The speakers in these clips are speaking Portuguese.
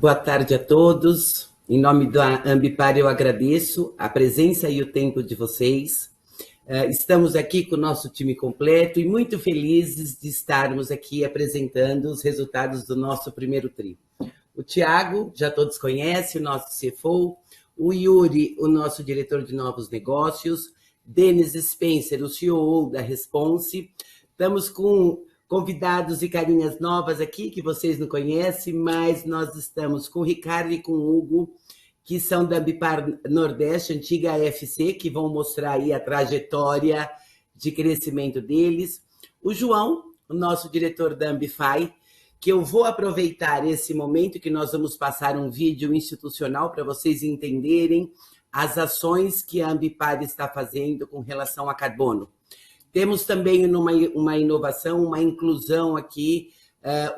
Boa tarde a todos. Em nome da Ambipar, eu agradeço a presença e o tempo de vocês. Estamos aqui com o nosso time completo e muito felizes de estarmos aqui apresentando os resultados do nosso primeiro TRI. O Tiago, já todos conhecem, o nosso CFO, o Yuri, o nosso diretor de novos negócios, Denis Spencer, o CEO da Response. Estamos com convidados e carinhas novas aqui, que vocês não conhecem, mas nós estamos com o Ricardo e com o Hugo, que são da Ambipar Nordeste, antiga AFC, que vão mostrar aí a trajetória de crescimento deles. O João, o nosso diretor da Ambify, que eu vou aproveitar esse momento que nós vamos passar um vídeo institucional para vocês entenderem as ações que a Ambipar está fazendo com relação a carbono. Temos também uma inovação, uma inclusão aqui,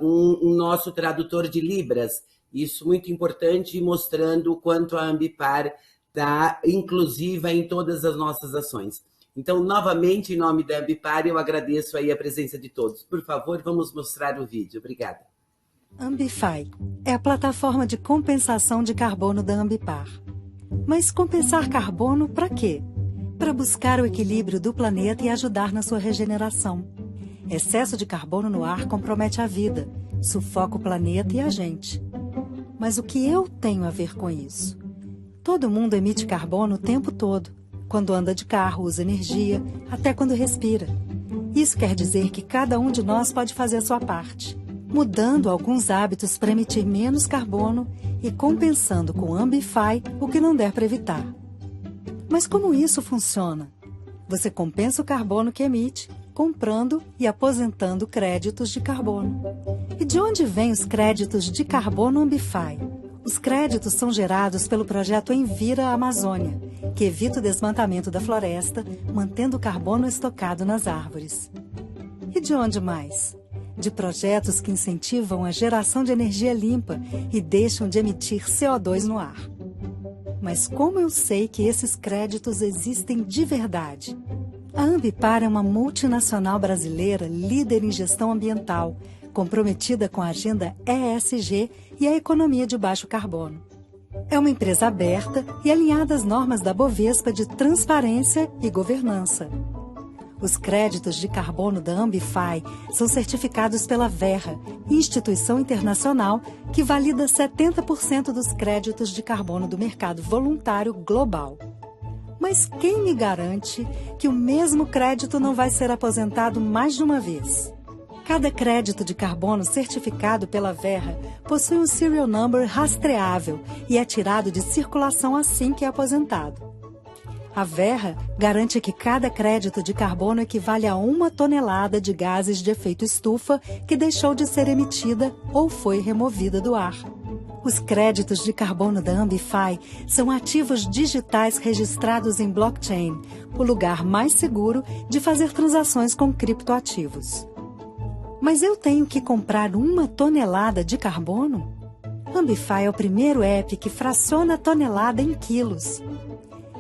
um nosso tradutor de Libras. Isso muito importante, mostrando o quanto a Ambipar está inclusiva em todas as nossas ações. Então, novamente, em nome da Ambipar, eu agradeço aí a presença de todos. Por favor, vamos mostrar o vídeo. Obrigada. Ambify é a plataforma de compensação de carbono da Ambipar. Mas compensar carbono para quê? Para buscar o equilíbrio do planeta e ajudar na sua regeneração. Excesso de carbono no ar compromete a vida, sufoca o planeta e a gente. Mas o que eu tenho a ver com isso? Todo mundo emite carbono o tempo todo. Quando anda de carro, usa energia, até quando respira. Isso quer dizer que cada um de nós pode fazer a sua parte, mudando alguns hábitos para emitir menos carbono e compensando com Ambify o que não der para evitar. Mas como isso funciona? Você compensa o carbono que emite, comprando e aposentando créditos de carbono. E de onde vêm os créditos de carbono Ambify? Os créditos são gerados pelo projeto Envira Amazônia, que evita o desmatamento da floresta, mantendo o carbono estocado nas árvores. E de onde mais? De projetos que incentivam a geração de energia limpa e deixam de emitir CO2 no ar. Mas como eu sei que esses créditos existem de verdade? A Ambipar é uma multinacional brasileira líder em gestão ambiental, comprometida com a agenda ESG e a economia de baixo carbono. É uma empresa aberta e alinhada às normas da Bovespa de transparência e governança. Os créditos de carbono da Ambify são certificados pela Verra, instituição internacional que valida 70% dos créditos de carbono do mercado voluntário global. Mas quem me garante que o mesmo crédito não vai ser aposentado mais de uma vez? Cada crédito de carbono certificado pela Verra possui um serial number rastreável e é tirado de circulação assim que é aposentado. A Verra garante que cada crédito de carbono equivale a 1 tonelada de gases de efeito estufa que deixou de ser emitida ou foi removida do ar. Os créditos de carbono da Ambify são ativos digitais registrados em blockchain, o lugar mais seguro de fazer transações com criptoativos. Mas eu tenho que comprar 1 tonelada de carbono? Ambify é o primeiro app que fraciona a tonelada em quilos.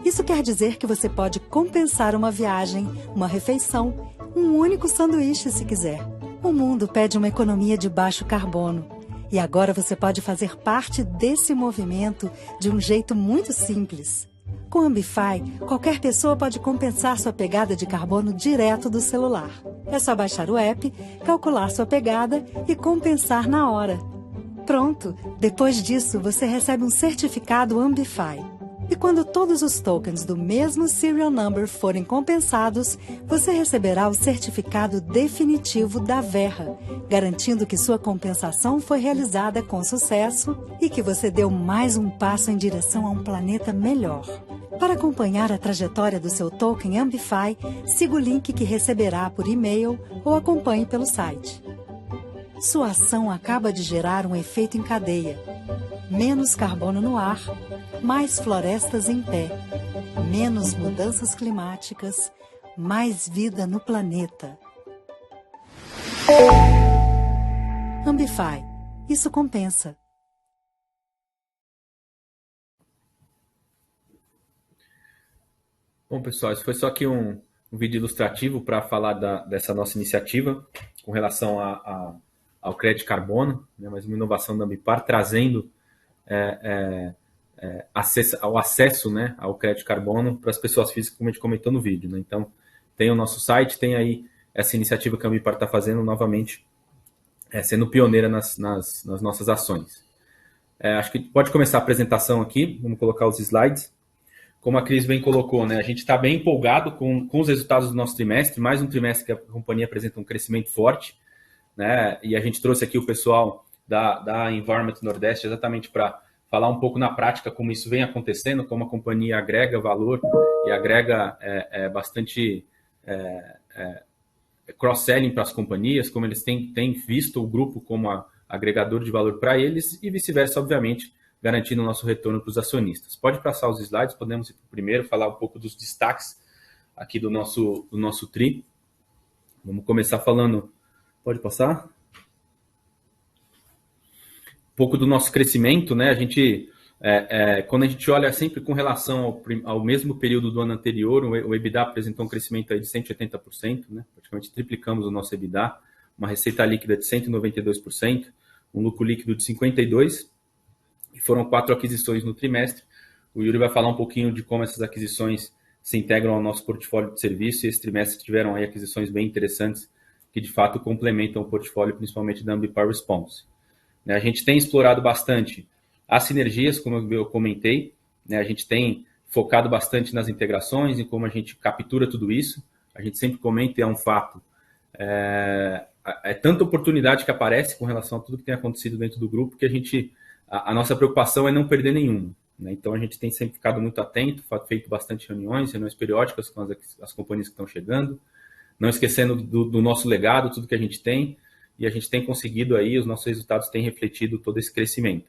Isso quer dizer que você pode compensar uma viagem, uma refeição, um único sanduíche se quiser. O mundo pede uma economia de baixo carbono. E agora você pode fazer parte desse movimento de um jeito muito simples. Com Ambify, qualquer pessoa pode compensar sua pegada de carbono direto do celular. É só baixar o app, calcular sua pegada e compensar na hora. Pronto! Depois disso, você recebe um certificado Ambify. E quando todos os tokens do mesmo serial number forem compensados, você receberá o certificado definitivo da Verra, garantindo que sua compensação foi realizada com sucesso e que você deu mais um passo em direção a um planeta melhor. Para acompanhar a trajetória do seu token Ambify, siga o link que receberá por e-mail ou acompanhe pelo site. Sua ação acaba de gerar um efeito em cadeia. Menos carbono no ar, mais florestas em pé, menos mudanças climáticas, mais vida no planeta. Ambify. Isso compensa. Bom, pessoal, isso foi só aqui um vídeo ilustrativo para falar dessa nossa iniciativa com relação a ao crédito carbono, né, mais uma inovação da Ambipar, trazendo o acesso, né, ao crédito carbono para as pessoas físicas, como a gente comentou no vídeo. Né? Então, tem o nosso site, tem aí essa iniciativa que a Ambipar está fazendo novamente, sendo pioneira nas nossas ações. Acho que pode começar a apresentação aqui, vamos colocar os slides. Como a Cris bem colocou, né, a gente está bem empolgado com os resultados do nosso trimestre, mais um trimestre que a companhia apresenta um crescimento forte, né, e a gente trouxe aqui o pessoal da Environment Nordeste exatamente para falar um pouco na prática como isso vem acontecendo, como a companhia agrega valor e agrega bastante cross-selling para as companhias, como eles têm visto o grupo como agregador de valor para eles e vice-versa, obviamente, garantindo o nosso retorno para os acionistas. Pode passar os slides, podemos ir para o primeiro, falar um pouco dos destaques aqui do nosso TRI. Vamos começar falando... Pode passar? Um pouco do nosso crescimento, né? A gente, quando a gente olha sempre com relação ao mesmo período do ano anterior, o EBITDA apresentou um crescimento aí de 180%, né? Praticamente triplicamos o nosso EBITDA, uma receita líquida de 192%, um lucro líquido de 52%, e foram 4 aquisições no trimestre. O Yuri vai falar um pouquinho de como essas aquisições se integram ao nosso portfólio de serviço, e esse trimestre tiveram aí aquisições bem interessantes que, de fato, complementam o portfólio, principalmente da Ambipar Response. A gente tem explorado bastante as sinergias, como eu comentei, né? A gente tem focado bastante nas integrações, em como a gente captura tudo isso. A gente sempre comenta, e é um fato, tanta oportunidade que aparece com relação a tudo que tem acontecido dentro do grupo, que a nossa preocupação é não perder nenhuma. Né? Então, a gente tem sempre ficado muito atento, feito bastante reuniões periódicas com as companhias que estão chegando, não esquecendo do nosso legado, tudo que a gente tem, e a gente tem conseguido aí, os nossos resultados têm refletido todo esse crescimento.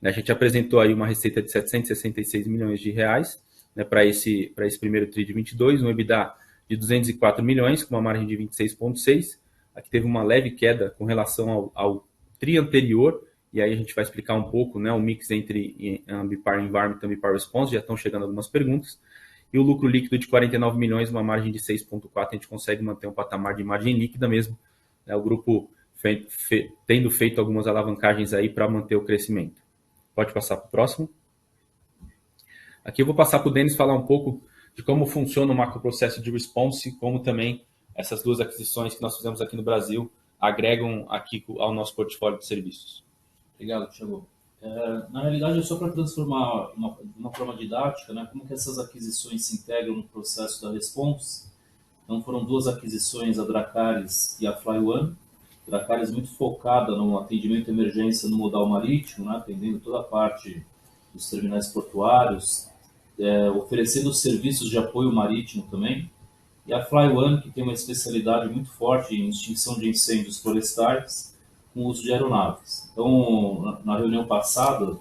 A gente apresentou aí uma receita de 766 milhões de reais, né, para esse primeiro TRI de 22, um EBITDA de 204 milhões, com uma margem de 26,6%. Aqui teve uma leve queda com relação ao TRI anterior, e aí a gente vai explicar um pouco, né, o mix entre Ambipar Environment e Ambipar Response, já estão chegando algumas perguntas. E o lucro líquido de 49 milhões, uma margem de 6,4%, a gente consegue manter um patamar de margem líquida mesmo, né, o grupo tendo feito algumas alavancagens aí para manter o crescimento. Pode passar para o próximo. Aqui eu vou passar para o Denis falar um pouco de como funciona o macroprocesso de response, como também essas duas aquisições que nós fizemos aqui no Brasil agregam aqui ao nosso portfólio de serviços. Obrigado, Thiago. Na realidade, é só para transformar de uma forma didática, né, como que essas aquisições se integram no processo da Response. Então, foram duas aquisições, a Dracares e a FlyOne. Dracares muito focada no atendimento de emergência no modal marítimo, né, atendendo toda a parte dos terminais portuários, oferecendo serviços de apoio marítimo também. E a FlyOne, que tem uma especialidade muito forte em extinção de incêndios florestais, com uso de aeronaves. Então, na reunião passada,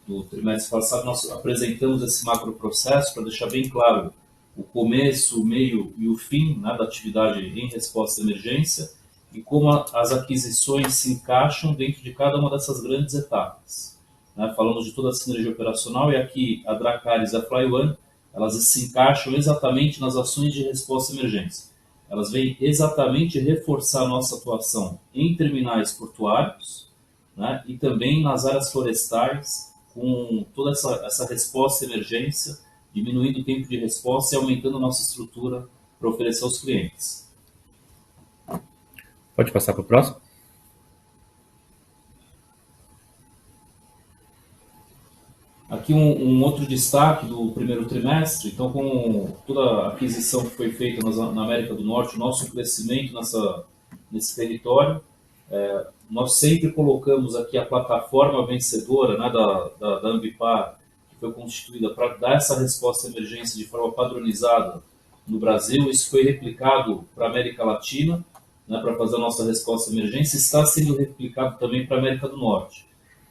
no trimestre passado, nós apresentamos esse macroprocesso para deixar bem claro o começo, o meio e o fim, né, da atividade em resposta à emergência e como as aquisições se encaixam dentro de cada uma dessas grandes etapas. Né? Falamos de toda a sinergia operacional, e aqui a Dracares e a FlyOne, elas se encaixam exatamente nas ações de resposta à emergência. Elas vêm exatamente reforçar a nossa atuação em terminais portuários, né, e também nas áreas florestais, com toda essa resposta à emergência, diminuindo o tempo de resposta e aumentando a nossa estrutura para oferecer aos clientes. Pode passar para o próximo. Aqui um outro destaque do primeiro trimestre. Então, com toda a aquisição que foi feita na América do Norte, o nosso crescimento nesse território, nós sempre colocamos aqui a plataforma vencedora, né, da Ambipar, que foi constituída para dar essa resposta à emergência de forma padronizada no Brasil. Isso foi replicado para a América Latina, né, para fazer a nossa resposta à emergência, está sendo replicado também para a América do Norte.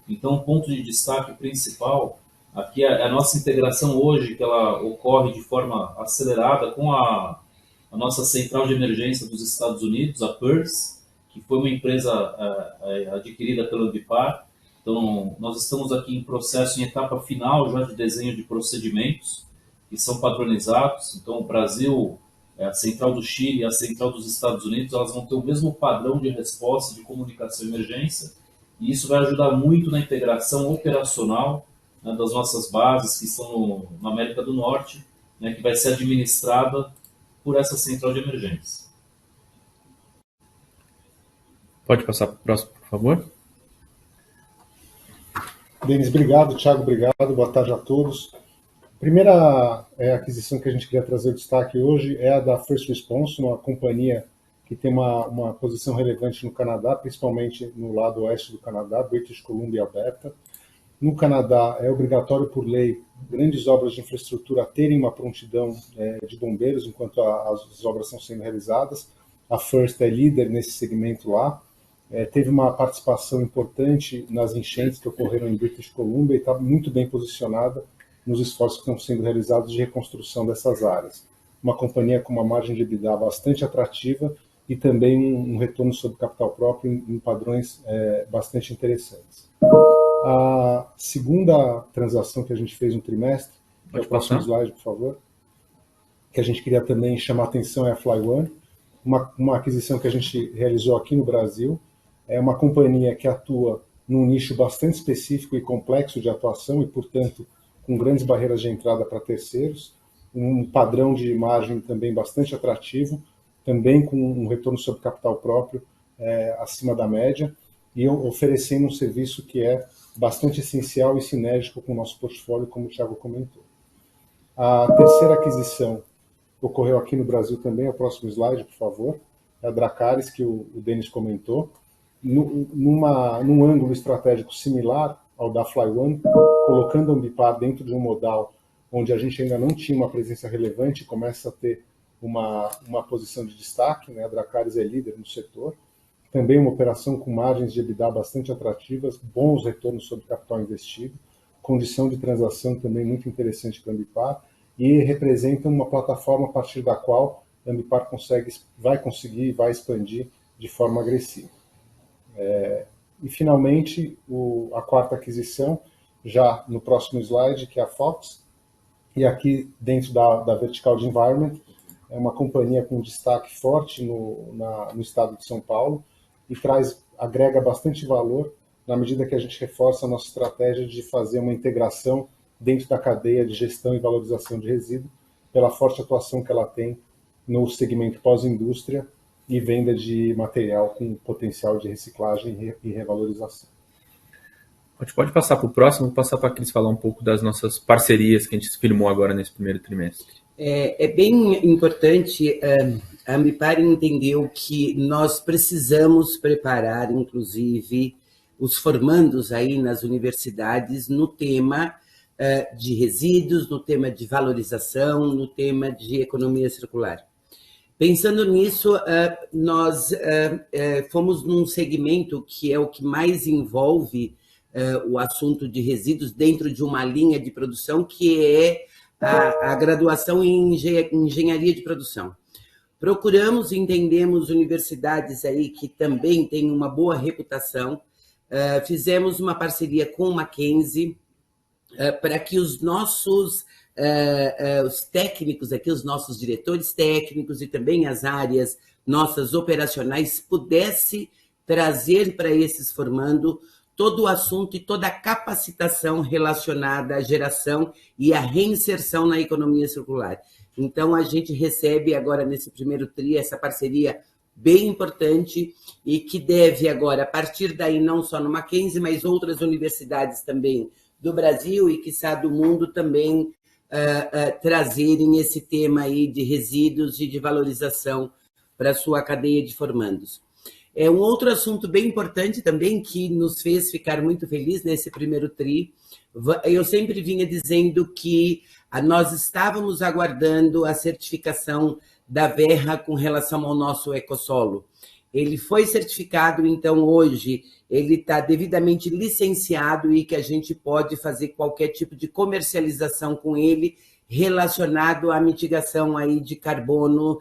Então, o ponto de destaque principal aqui é a nossa integração hoje, que ela ocorre de forma acelerada com a nossa central de emergência dos Estados Unidos, a PERS, que foi uma empresa adquirida pela Ambipar. Então, nós estamos aqui em processo, em etapa final já de desenho de procedimentos que são padronizados. Então, o Brasil a central do Chile e a central dos Estados Unidos, elas vão ter o mesmo padrão de resposta de comunicação e emergência, e isso vai ajudar muito na integração operacional, né, das nossas bases que estão na América do Norte, né, que vai ser administrada por essa central de emergência. Pode passar para o próximo, por favor. Denis, obrigado. Thiago, obrigado. Boa tarde a todos. A primeira aquisição que a gente queria trazer destaque hoje é a da First Response, uma companhia que tem uma posição relevante no Canadá, principalmente no lado oeste do Canadá, British Columbia e Alberta. No Canadá, é obrigatório por lei grandes obras de infraestrutura terem uma prontidão de bombeiros enquanto as obras estão sendo realizadas. A First é líder nesse segmento lá. Teve uma participação importante nas enchentes que ocorreram em British Columbia e está muito bem posicionada nos esforços que estão sendo realizados de reconstrução dessas áreas. Uma companhia com uma margem de EBITDA bastante atrativa e também um retorno sobre capital próprio em padrões bastante interessantes. A segunda transação que a gente fez no trimestre, Pode o próximo slide, por favor, que a gente queria também chamar a atenção é a FlyOne, uma aquisição que a gente realizou aqui no Brasil. É uma companhia que atua num nicho bastante específico e complexo de atuação e, portanto, com grandes barreiras de entrada para terceiros, um padrão de margem também bastante atrativo, também com um retorno sobre capital próprio acima da média e oferecendo um serviço que é bastante essencial e sinérgico com o nosso portfólio, como o Thiago comentou. A terceira aquisição ocorreu aqui no Brasil também, o próximo slide, por favor, é a Dracares, que o Denis comentou, num ângulo estratégico similar ao da FlyOne, colocando a Ambipar dentro de um modal onde a gente ainda não tinha uma presença relevante, começa a ter uma posição de destaque, né? A Dracares é líder no setor, também uma operação com margens de EBITDA bastante atrativas, bons retornos sobre capital investido, condição de transação também muito interessante para a Ambipar, e representa uma plataforma a partir da qual a Ambipar vai conseguir e vai expandir de forma agressiva. E, finalmente, a quarta aquisição, já no próximo slide, que é a Fox, e aqui dentro da vertical de Environment, é uma companhia com destaque forte no estado de São Paulo e agrega bastante valor na medida que a gente reforça a nossa estratégia de fazer uma integração dentro da cadeia de gestão e valorização de resíduo, pela forte atuação que ela tem no segmento pós-indústria e venda de material com potencial de reciclagem e revalorização. Pode passar para o próximo, vou passar para a Cris falar um pouco das nossas parcerias que a gente firmou agora nesse primeiro trimestre. É bem importante, a Ambipar entendeu que nós precisamos preparar, inclusive, os formandos aí nas universidades no tema de resíduos, no tema de valorização, no tema de economia circular. Pensando nisso, nós fomos num segmento que é o que mais envolve o assunto de resíduos dentro de uma linha de produção, que é a graduação em engenharia de produção. Procuramos e entendemos universidades aí que também têm uma boa reputação. Fizemos uma parceria com o Mackenzie para que os nossos os técnicos aqui, os nossos diretores técnicos e também as áreas nossas operacionais pudessem trazer para esses formando todo o assunto e toda a capacitação relacionada à geração e à reinserção na economia circular. Então, a gente recebe agora, nesse primeiro TRI, essa parceria bem importante e que deve agora, a partir daí, não só no Mackenzie, mas outras universidades também do Brasil e, quiçá, do mundo também trazerem esse tema aí de resíduos e de valorização para a sua cadeia de formandos. É um outro assunto bem importante também que nos fez ficar muito felizes nesse primeiro TRI. Eu sempre vinha dizendo que nós estávamos aguardando a certificação da Verra com relação ao nosso ecossolo. Ele foi certificado, então hoje ele está devidamente licenciado e que a gente pode fazer qualquer tipo de comercialização com ele relacionado à mitigação aí de carbono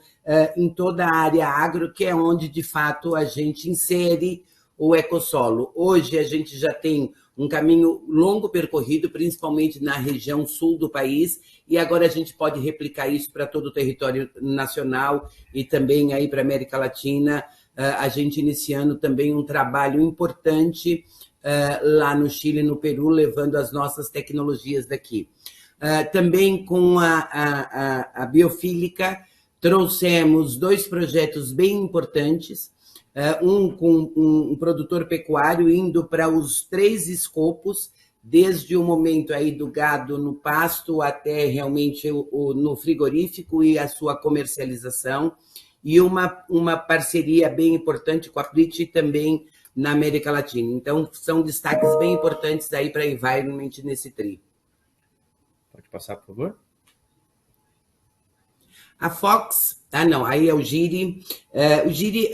em toda a área agro, que é onde, de fato, a gente insere o ecossolo. Hoje a gente já tem um caminho longo percorrido, principalmente na região sul do país, e agora a gente pode replicar isso para todo o território nacional e também aí para a América Latina, a gente iniciando também um trabalho importante lá no Chile e no Peru, levando as nossas tecnologias daqui. Também com a Biofílica, trouxemos 2 projetos bem importantes, um com um produtor pecuário indo para os 3 escopos, desde o momento aí do gado no pasto até realmente no frigorífico e a sua comercialização, e uma parceria bem importante com a Prit também na América Latina. Então, são destaques bem importantes aí para a Environment nesse tri. Pode passar, por favor. A Fox, não, aí é o Giri. O Giri,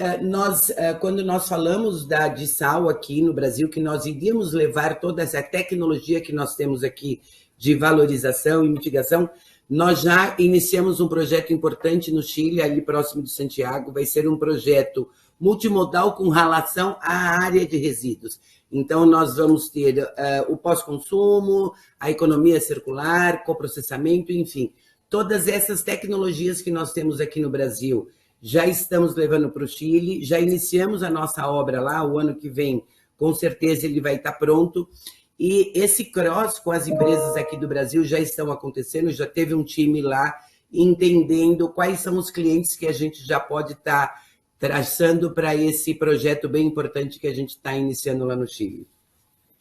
quando nós falamos de sal aqui no Brasil, que nós iríamos levar toda essa tecnologia que nós temos aqui de valorização e mitigação, nós já iniciamos um projeto importante no Chile, ali próximo de Santiago, vai ser um projeto multimodal com relação à área de resíduos. Então, nós vamos ter o pós-consumo, a economia circular, coprocessamento, enfim. Todas essas tecnologias que nós temos aqui no Brasil, já estamos levando para o Chile, já iniciamos a nossa obra lá, o ano que vem, com certeza ele vai estar pronto. E esse cross com as empresas aqui do Brasil já estão acontecendo, já teve um time lá entendendo quais são os clientes que a gente já pode estar traçando para esse projeto bem importante que a gente está iniciando lá no Chile.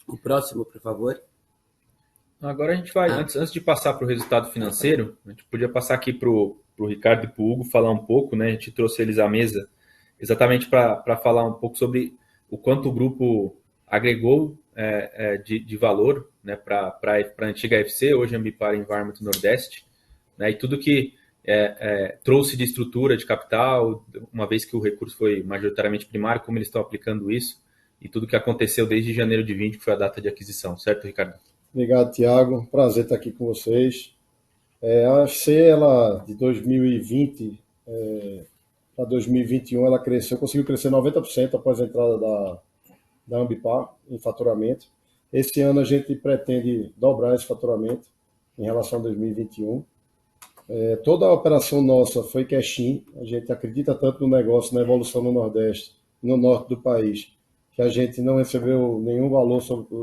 O próximo, por favor. Agora a gente vai, antes de passar para o resultado financeiro, a gente podia passar aqui para o Ricardo e para o Hugo falar um pouco, né? A gente trouxe eles à mesa exatamente para falar um pouco sobre o quanto o grupo agregou de valor, né, para a antiga FC, hoje Ambipar Environment Nordeste, né, e tudo que trouxe de estrutura de capital, uma vez que o recurso foi majoritariamente primário, como eles estão aplicando isso, e tudo que aconteceu desde janeiro de 20, que foi a data de aquisição, certo, Ricardo? Obrigado, Tiago. Prazer estar aqui com vocês. A FC, ela, de 2020 para 2021, ela conseguiu crescer 90% após a entrada da Ambipar em faturamento. Esse ano a gente pretende dobrar esse faturamento em relação a 2021. Toda a operação nossa foi cash-in. A gente acredita tanto no negócio, na evolução no Nordeste, no norte do país, que a gente não recebeu nenhum valor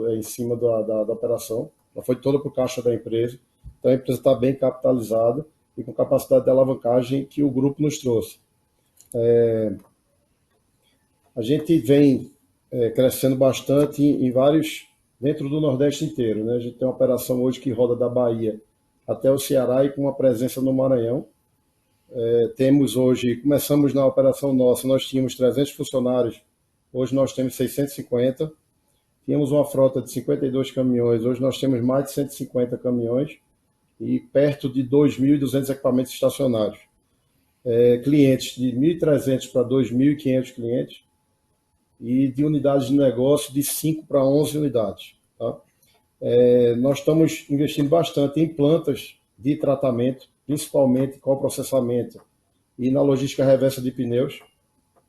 em cima da operação. Ela foi toda para o caixa da empresa. Então a empresa está bem capitalizada e com capacidade de alavancagem que o grupo nos trouxe. A gente vem crescendo bastante dentro do Nordeste inteiro, né? A gente tem uma operação hoje que roda da Bahia até o Ceará e com uma presença no Maranhão. Começamos na operação nossa, nós tínhamos 300 funcionários, hoje nós temos 650, tínhamos uma frota de 52 caminhões, hoje nós temos mais de 150 caminhões e perto de 2.200 equipamentos estacionários. Clientes de 1.300 para 2.500 clientes e de unidades de negócio de 5 para 11 unidades. Tá? Nós estamos investindo bastante em plantas de tratamento, principalmente coprocessamento e na logística reversa de pneus,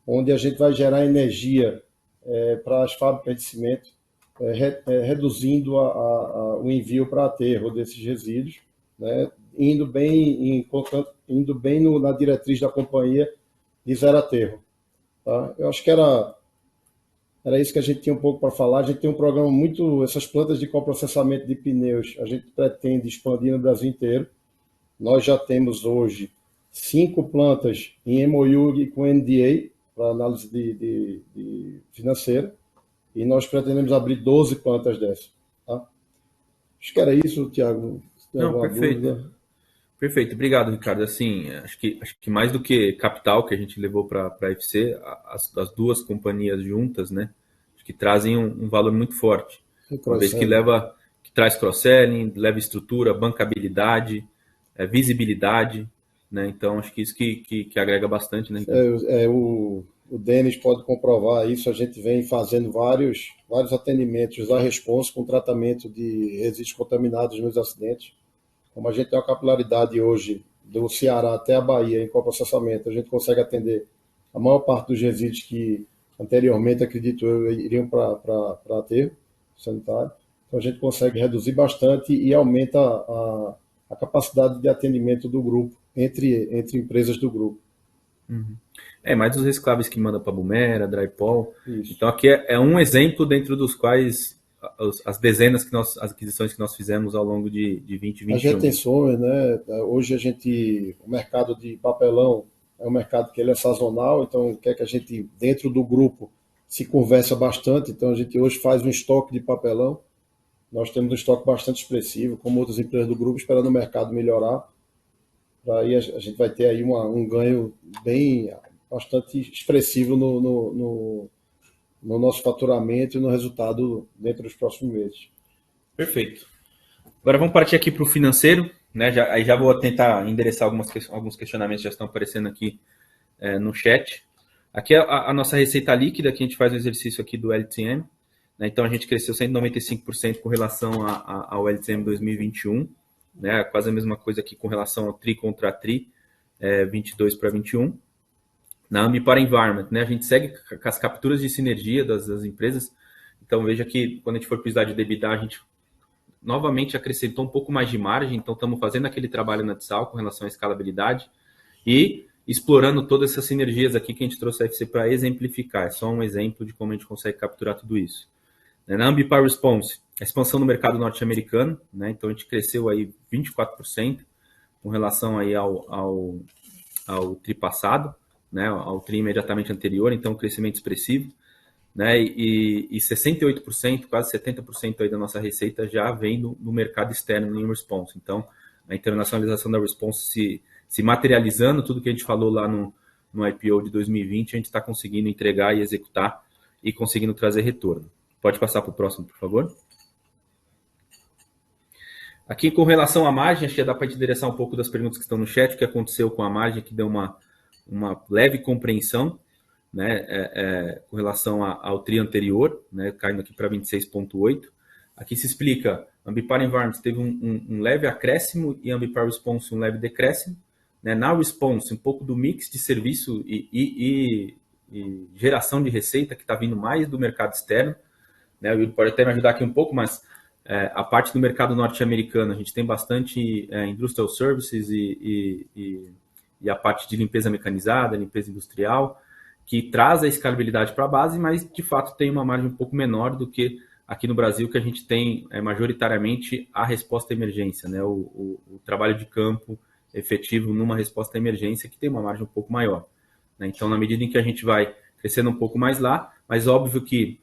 onde a gente vai gerar energia para as fábricas de cimento, reduzindo o envio para aterro desses resíduos, né, indo bem na diretriz da companhia de zero aterro. Tá? Eu acho que era isso que a gente tinha um pouco para falar. A gente tem um programa essas plantas de coprocessamento de pneus, a gente pretende expandir no Brasil inteiro. Nós já temos hoje 5 plantas em MOU e com NDA, para análise de financeira, e nós pretendemos abrir 12 plantas dessas. Tá? Acho que era isso, Tiago. Não, perfeito. Dúvida? Perfeito, obrigado, Ricardo. Assim, acho que mais do que capital que a gente levou para a FC, as duas companhias juntas, né, acho que trazem um valor muito forte. Uma vez que traz cross-selling, leva estrutura, bancabilidade, visibilidade, né? Então acho que isso que agrega bastante, né? O Denis pode comprovar isso. A gente vem fazendo vários atendimentos da Response com tratamento de resíduos contaminados nos acidentes. Como a gente tem uma capilaridade hoje do Ceará até a Bahia em coprocessamento, a gente consegue atender a maior parte dos resíduos que anteriormente, acredito eu, iriam para aterro sanitário. Então a gente consegue reduzir bastante e aumenta a capacidade de atendimento do grupo, entre empresas do grupo. Mais os recicláveis que manda para Bumera, Drypol. Isso. Então aqui é um exemplo dentro dos quais as dezenas as aquisições que nós fizemos ao longo de 2021. As retenções, né? Hoje o mercado de papelão é um mercado que ele é sazonal, então o que é que a gente, dentro do grupo, se conversa bastante, então a gente hoje faz um estoque de papelão, nós temos um estoque bastante expressivo, como outras empresas do grupo, esperando o mercado melhorar, aí a gente vai ter aí um ganho bastante expressivo no nosso faturamento e no resultado dentro dos próximos meses. Perfeito. Agora vamos partir aqui para o financeiro, né? Aí já vou tentar endereçar alguns questionamentos que já estão aparecendo aqui no chat. Aqui é a nossa receita líquida, que a gente faz o exercício aqui do LTM. Né? Então a gente cresceu 195% com relação ao LTM 2021. Né? Quase a mesma coisa aqui com relação ao TRI contra TRI, 22 para 21. Na Ambipar Environment, né? A gente segue com as capturas de sinergia das empresas. Então veja que quando a gente for precisar de EBITDA, a gente novamente acrescentou um pouco mais de margem. Então estamos fazendo aquele trabalho na Tsal com relação à escalabilidade e explorando todas essas sinergias aqui que a gente trouxe a FC para exemplificar. É só um exemplo de como a gente consegue capturar tudo isso. Na Ambipar Response, a expansão no mercado norte-americano, né? Então a gente cresceu aí 24% com relação aí ao TRI passado, né? Ao TRI imediatamente anterior, então um crescimento expressivo, né? E 68%, quase 70% aí da nossa receita já vem no mercado externo em Response. Então a internacionalização da Response se materializando, tudo que a gente falou lá no IPO de 2020, a gente está conseguindo entregar e executar e conseguindo trazer retorno. Pode passar para o próximo, por favor. Aqui, com relação à margem, acho que dá para te endereçar um pouco das perguntas que estão no chat, o que aconteceu com a margem, que deu uma leve compreensão, né, com relação ao TRI anterior, né, caindo aqui para 26,8. Aqui se explica, a Ambipar Environment teve um leve acréscimo e a Ambipar Response um leve decréscimo. Né, na Response, um pouco do mix de serviço e geração de receita que está vindo mais do mercado externo. Né, o Yuri pode até me ajudar aqui um pouco, mas a parte do mercado norte-americano, a gente tem bastante industrial services e a parte de limpeza mecanizada, limpeza industrial, que traz a escalabilidade para a base, mas de fato tem uma margem um pouco menor do que aqui no Brasil, que a gente tem majoritariamente a resposta à emergência, né, o trabalho de campo efetivo numa resposta à emergência, que tem uma margem um pouco maior. Né? Então, na medida em que a gente vai crescendo um pouco mais lá, mas óbvio que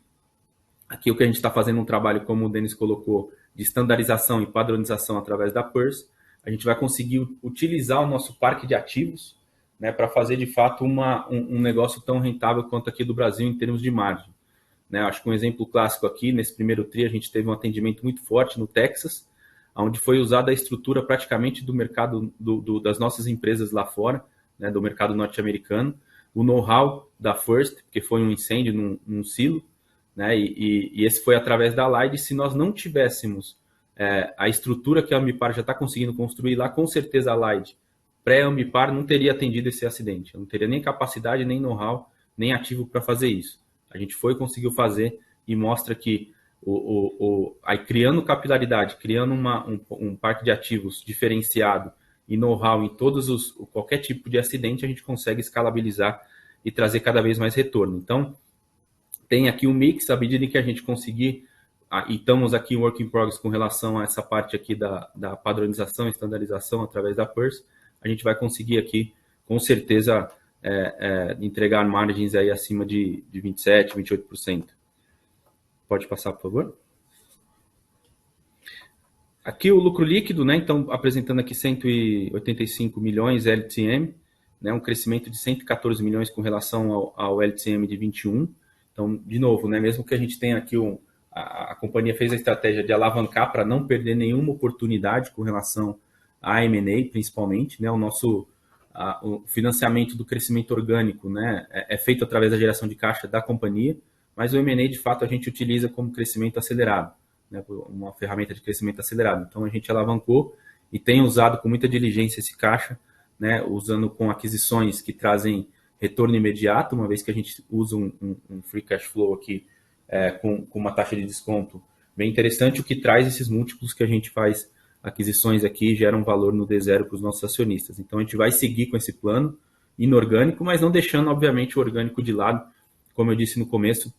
aqui o que a gente está fazendo um trabalho, como o Denis colocou, de estandarização e padronização através da PERS, a gente vai conseguir utilizar o nosso parque de ativos, né, para fazer de fato um negócio tão rentável quanto aqui do Brasil em termos de margem. Né? Acho que um exemplo clássico aqui, nesse primeiro TRI, a gente teve um atendimento muito forte no Texas, onde foi usada a estrutura praticamente do mercado das nossas empresas lá fora, né, do mercado norte-americano, o know-how da First, que foi um incêndio num silo, né, e esse foi através da Lide. Se nós não tivéssemos a estrutura que a Ambipar já está conseguindo construir lá, com certeza a Lide, pré-Ambipar, não teria atendido esse acidente. Não teria nem capacidade, nem know-how, nem ativo para fazer isso. A gente conseguiu fazer e mostra que aí, criando capilaridade, criando um parque de ativos diferenciado e know-how em qualquer tipo de acidente, a gente consegue escalabilizar e trazer cada vez mais retorno. Então, tem aqui um mix, à medida em que a gente conseguir, e estamos aqui em work in progress com relação a essa parte aqui da padronização e estandarização através da PERS, a gente vai conseguir aqui, com certeza, entregar margens aí acima de 27%, 28%. Pode passar, por favor. Aqui o lucro líquido, né? Então, apresentando aqui 185 milhões LTM, né? Um crescimento de 114 milhões com relação ao LTM de 21. Então, de novo, né? Mesmo que a gente tenha aqui a companhia fez a estratégia de alavancar para não perder nenhuma oportunidade com relação à M&A, principalmente, né? O financiamento do crescimento orgânico, né? É feito através da geração de caixa da companhia, mas o M&A, de fato, a gente utiliza como crescimento acelerado, né, uma ferramenta de crescimento acelerado. Então, a gente alavancou e tem usado com muita diligência esse caixa, né, usando com aquisições que trazem retorno imediato, uma vez que a gente usa um free cash flow aqui com uma taxa de desconto bem interessante, o que traz esses múltiplos que a gente faz aquisições aqui, gera um valor no D0 para os nossos acionistas. Então a gente vai seguir com esse plano inorgânico, mas não deixando, obviamente, o orgânico de lado. Como eu disse no começo,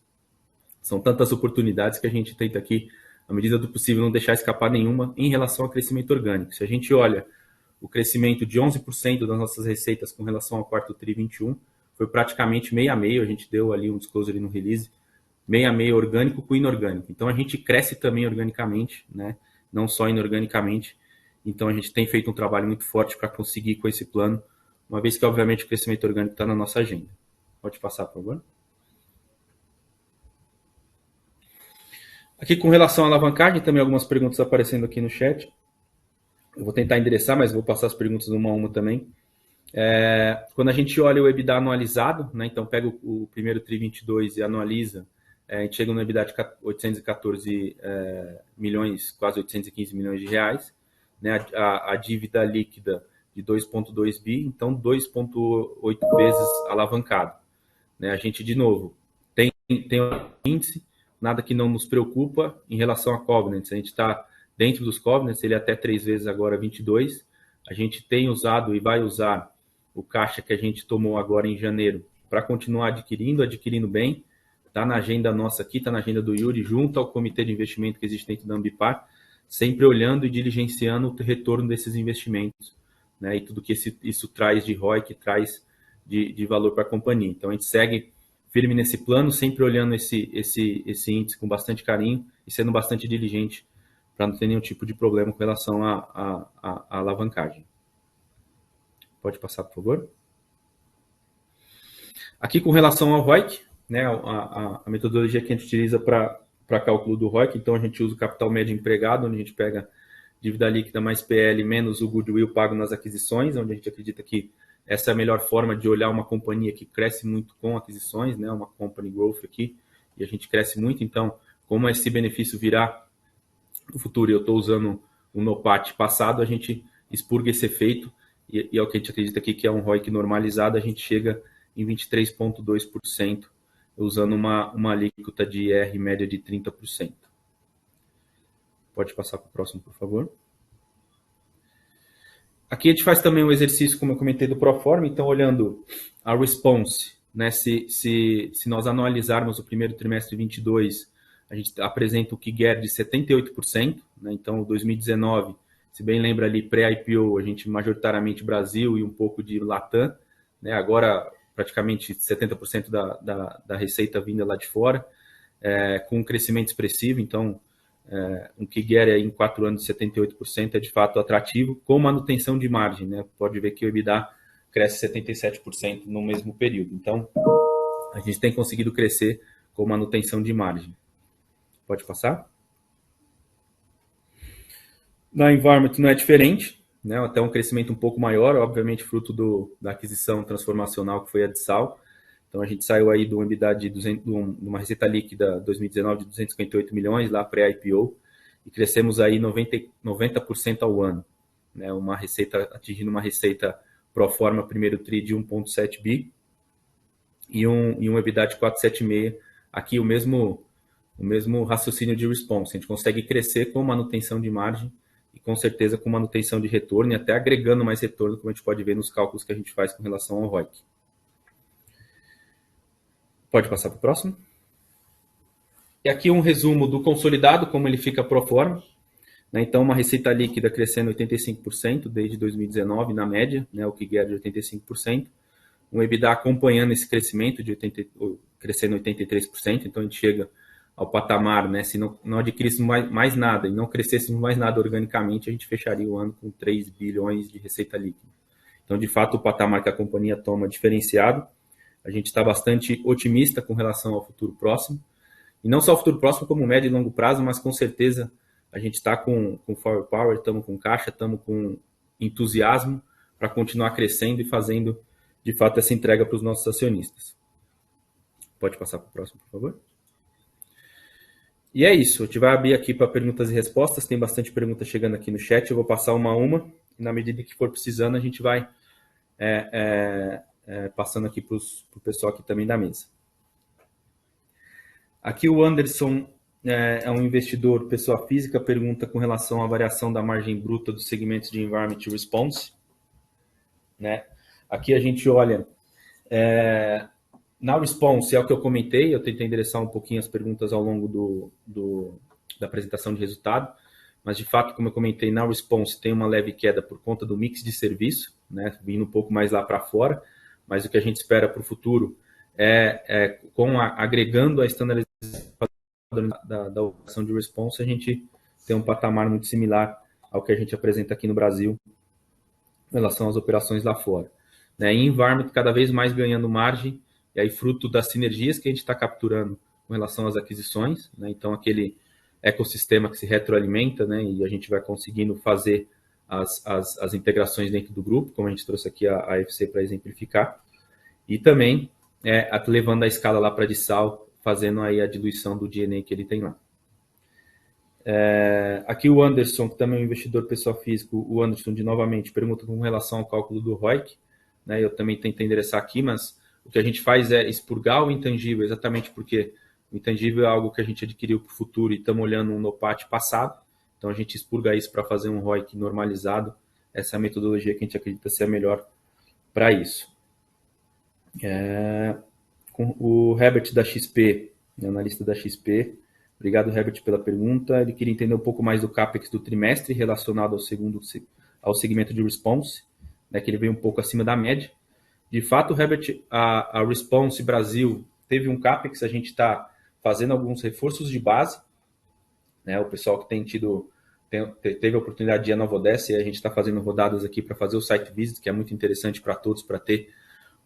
são tantas oportunidades que a gente tenta aqui, à medida do possível, não deixar escapar nenhuma em relação ao crescimento orgânico. Se a gente olha o crescimento de 11% das nossas receitas com relação ao quarto TRI 21, foi praticamente meio a meio, a gente deu ali um disclosure no release, meio a meio orgânico com inorgânico. Então a gente cresce também organicamente, né? Não só inorganicamente. Então a gente tem feito um trabalho muito forte para conseguir com esse plano, uma vez que obviamente o crescimento orgânico está na nossa agenda. Pode passar, por favor. Aqui com relação à alavancagem, também algumas perguntas aparecendo aqui no chat. Eu vou tentar endereçar, mas vou passar as perguntas uma a uma também. Quando a gente olha o EBITDA anualizado, né, então pega o primeiro TRI 22 e anualiza, a gente chega no EBITDA de 814 milhões, quase 815 milhões de reais, né, a dívida líquida de 2,2 bi, então 2,8 vezes alavancado. Né, a gente, de novo, tem um índice, nada que não nos preocupa em relação a covenants. A gente está dentro dos covenants, ele é até 3 vezes agora 22. A gente tem usado e vai usar o caixa que a gente tomou agora em janeiro para continuar adquirindo bem. Está na agenda nossa aqui, está na agenda do Yuri, junto ao comitê de investimento que existe dentro da Ambipar, sempre olhando e diligenciando o retorno desses investimentos, né, e tudo que isso traz de ROI, que traz de valor para a companhia. Então a gente segue firme nesse plano, sempre olhando esse índice com bastante carinho e sendo bastante diligente para não ter nenhum tipo de problema com relação à alavancagem. Pode passar, por favor. Aqui com relação ao ROIC, né, a metodologia que a gente utiliza para cálculo do ROIC, então a gente usa o capital médio empregado, onde a gente pega dívida líquida mais PL menos o goodwill pago nas aquisições, onde a gente acredita que essa é a melhor forma de olhar uma companhia que cresce muito com aquisições, né? Uma company growth aqui, e a gente cresce muito. Então, como esse benefício virá no futuro e eu estou usando o NOPAT passado, a gente expurga esse efeito e é o que a gente acredita aqui que é um ROIC normalizado, a gente chega em 23,2%, usando uma alíquota de IR média de 30%. Pode passar para o próximo, por favor. Aqui a gente faz também um exercício, como eu comentei, do Proforma. Então, olhando a response, né, se nós analisarmos o primeiro trimestre de 22, a gente apresenta o KIGER de 78%. Né, então, 2019, se bem lembra ali, pré-IPO, a gente majoritariamente Brasil e um pouco de Latam. Né, agora, praticamente 70% da receita vinda lá de fora, com um crescimento expressivo. Então, um KIGER em 4 anos de 78% é de fato atrativo, com manutenção de margem. Né? Pode ver que o EBITDA cresce 77% no mesmo período. Então, a gente tem conseguido crescer com manutenção de margem. Pode passar? Na Environment não é diferente, né? Até um crescimento um pouco maior, obviamente fruto da aquisição transformacional que foi a de Sal. Então, a gente saiu aí do EBITDA de uma receita líquida 2019 de 258 milhões, lá pré-IPO, e crescemos aí 90% ao ano. Né? Atingindo uma receita pro forma primeiro TRI de 1,7 bi e um EBITDA de 476. Aqui o mesmo raciocínio de response. A gente consegue crescer com manutenção de margem e com certeza com manutenção de retorno e até agregando mais retorno, como a gente pode ver nos cálculos que a gente faz com relação ao ROIC. Pode passar para o próximo. E aqui um resumo do consolidado, como ele fica pro forma. Né? Então, uma receita líquida crescendo 85% desde 2019, na média, né? O KIGER de 85%. Um EBITDA acompanhando esse crescimento, crescendo 83%. Então, a gente chega ao patamar, né? Se não adquiríssemos mais nada e não crescêssemos mais nada organicamente, a gente fecharia o ano com 3 bilhões de receita líquida. Então, de fato, o patamar que a companhia toma é diferenciado. A gente está bastante otimista com relação ao futuro próximo. E não só o futuro próximo, como médio e longo prazo, mas com certeza a gente está com firepower, estamos com caixa, estamos com entusiasmo para continuar crescendo e fazendo, de fato, essa entrega para os nossos acionistas. Pode passar para o próximo, por favor. E é isso. A gente vai abrir aqui para perguntas e respostas. Tem bastante pergunta chegando aqui no chat. Eu vou passar uma a uma. E na medida que for precisando, a gente vai passando aqui para o pessoal aqui também da mesa. Aqui o Anderson é um investidor, pessoa física, pergunta com relação à variação da margem bruta dos segmentos de Environment e Response. Né? Aqui a gente olha... na Response, é o que eu comentei, eu tentei endereçar um pouquinho as perguntas ao longo da apresentação de resultado, mas de fato, como eu comentei, na Response tem uma leve queda por conta do mix de serviço, né, vindo um pouco mais lá para fora, mas o que a gente espera para o futuro agregando a standardização da operação de Response, a gente tem um patamar muito similar ao que a gente apresenta aqui no Brasil em relação às operações lá fora. Né, em Environment, cada vez mais ganhando margem, e aí fruto das sinergias que a gente está capturando com relação às aquisições, né, então aquele ecossistema que se retroalimenta, né, e a gente vai conseguindo fazer as integrações dentro do grupo, como a gente trouxe aqui a AFC para exemplificar, e também levando a escala lá para Dissal, fazendo aí a diluição do DNA que ele tem lá. Aqui o Anderson, que também é um investidor pessoal físico, o Anderson, novamente, pergunta com relação ao cálculo do ROIC, né, eu também tentei endereçar aqui, mas o que a gente faz é expurgar o intangível, exatamente porque o intangível é algo que a gente adquiriu para o futuro e estamos olhando um NOPAT passado, então a gente expurga isso para fazer um ROIC normalizado, essa é a metodologia que a gente acredita ser a melhor para isso. Com o Herbert da XP, analista da XP, obrigado Herbert pela pergunta, ele queria entender um pouco mais do CAPEX do trimestre relacionado ao segmento de Response, né, que ele veio um pouco acima da média. De fato, Herbert, a Response Brasil teve um CAPEX, a gente está fazendo alguns reforços de base, né, o pessoal que teve a oportunidade de ir à Nova Odessa, e a gente está fazendo rodadas aqui para fazer o site visit, que é muito interessante para todos, para ter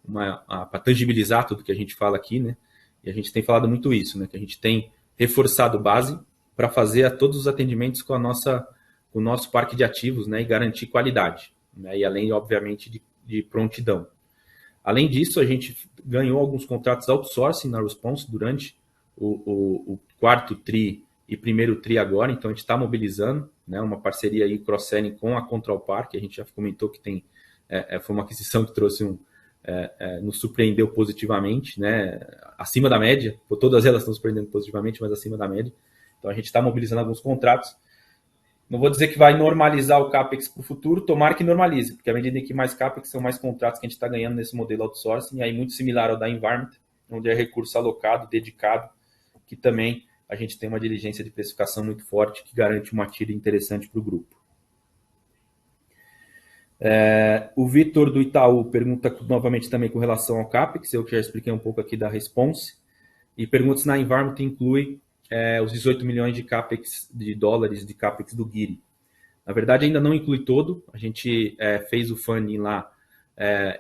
para tangibilizar tudo que a gente fala aqui, né, e a gente tem falado muito isso, né, que a gente tem reforçado base para fazer todos os atendimentos com o nosso parque de ativos, né, e garantir qualidade, né, e além, obviamente, de prontidão. Além disso, a gente ganhou alguns contratos outsourcing na Response durante o quarto TRI e primeiro TRI agora, então a gente está mobilizando, né, uma parceria aí cross-selling com a Control Park, a gente já comentou que foi uma aquisição que trouxe nos surpreendeu positivamente, né, acima da média, todas elas estão surpreendendo positivamente, mas acima da média, então a gente está mobilizando alguns contratos. Não vou dizer que vai normalizar o CAPEX para o futuro, tomara que normalize, porque à medida que mais CAPEX são mais contratos que a gente está ganhando nesse modelo outsourcing, e aí muito similar ao da Environment, onde é recurso alocado, dedicado, que também a gente tem uma diligência de precificação muito forte, que garante uma tira interessante para o grupo. O Vitor do Itaú pergunta novamente também com relação ao CAPEX, eu já expliquei um pouco aqui da Response, e pergunta se na Environment inclui os 18 milhões de CAPEX, de dólares de CAPEX do Guiri. Na verdade, ainda não inclui todo. A gente fez o funding lá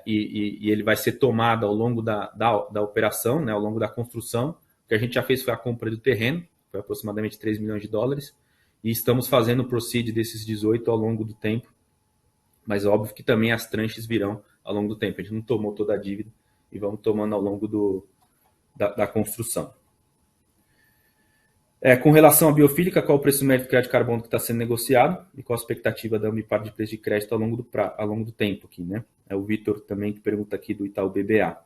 e ele vai ser tomado ao longo da operação, né, ao longo da construção. O que a gente já fez foi a compra do terreno, foi aproximadamente 3 milhões de dólares, e estamos fazendo o proceed desses 18 ao longo do tempo. Mas óbvio que também as tranches virão ao longo do tempo. A gente não tomou toda a dívida e vamos tomando ao longo da construção. Com relação à biofílica, qual o preço médio do crédito de carbono que está sendo negociado e qual a expectativa da Ambipar de preço de crédito ao longo do tempo aqui, né? É o Vitor também que pergunta aqui do Itaú BBA.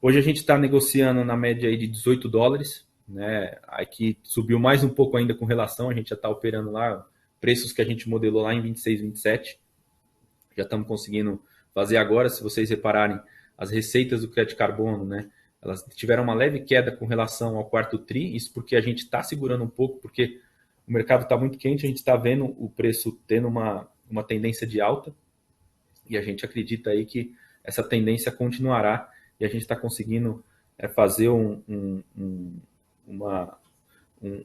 Hoje a gente está negociando na média aí de 18 dólares, né? Aqui subiu mais um pouco ainda com relação, a gente já está operando lá preços que a gente modelou lá em 26, 27. Já estamos conseguindo fazer agora, se vocês repararem, as receitas do crédito de carbono, né? Elas tiveram uma leve queda com relação ao quarto TRI, isso porque a gente está segurando um pouco, porque o mercado está muito quente, a gente está vendo o preço tendo uma tendência de alta, e a gente acredita aí que essa tendência continuará, e a gente está conseguindo fazer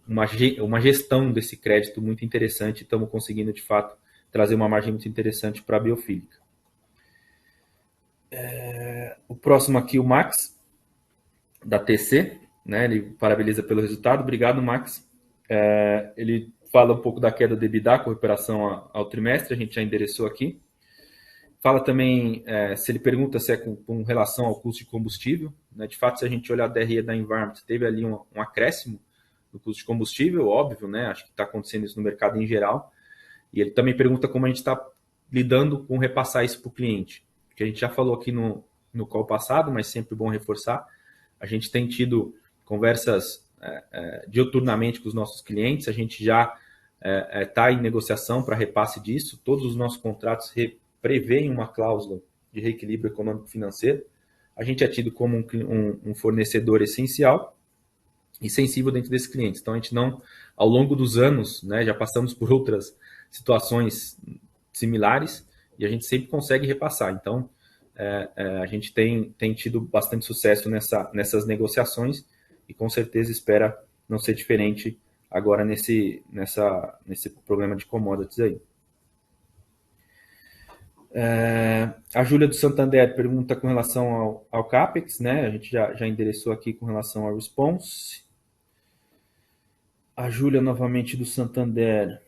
uma gestão desse crédito muito interessante, estamos conseguindo, de fato, trazer uma margem muito interessante para a biofílica. O próximo aqui, o Max, da TC, né? Ele parabeniza pelo resultado. Obrigado, Max. Ele fala um pouco da queda do EBITDA com recuperação ao trimestre, a gente já endereçou aqui. Fala também, se ele pergunta se é com relação ao custo de combustível, né? De fato, se a gente olhar a DRE da Environment, teve ali um acréscimo do custo de combustível, óbvio, né? Acho que está acontecendo isso no mercado em geral. E ele também pergunta como a gente está lidando com repassar isso para o cliente, que a gente já falou aqui no call passado, mas sempre bom reforçar. A gente tem tido conversas diuturnamente com os nossos clientes, a gente já está em negociação para repasse disso. Todos os nossos contratos prevêem uma cláusula de reequilíbrio econômico-financeiro. A gente é tido como um fornecedor essencial e sensível dentro desses clientes. Então, a gente não, ao longo dos anos, né, já passamos por outras situações similares e a gente sempre consegue repassar. Então, a gente tem tido bastante sucesso nessas negociações e com certeza espera não ser diferente agora nesse problema de commodities aí. A Júlia do Santander pergunta com relação ao CAPEX, né? A gente já endereçou aqui com relação ao response. A Júlia novamente do Santander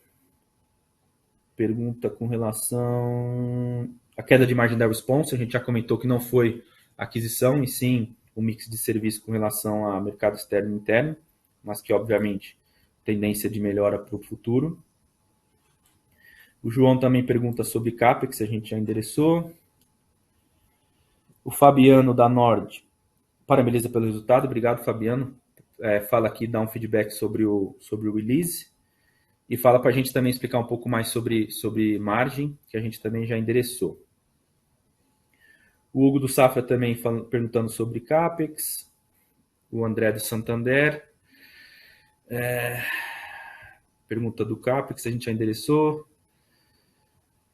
pergunta com relação à queda de margem da response. A gente já comentou que não foi aquisição, e sim o mix de serviço com relação a mercado externo e interno, mas que obviamente tendência de melhora para o futuro. O João também pergunta sobre CAPEX, a gente já endereçou. O Fabiano da Nord parabeniza pelo resultado. Obrigado, Fabiano. Fala aqui, dá um feedback sobre o release. E fala para a gente também explicar um pouco mais sobre margem, que a gente também já endereçou. O Hugo do Safra também perguntando sobre CAPEX. O André do Santander. Pergunta do CAPEX, a gente já endereçou.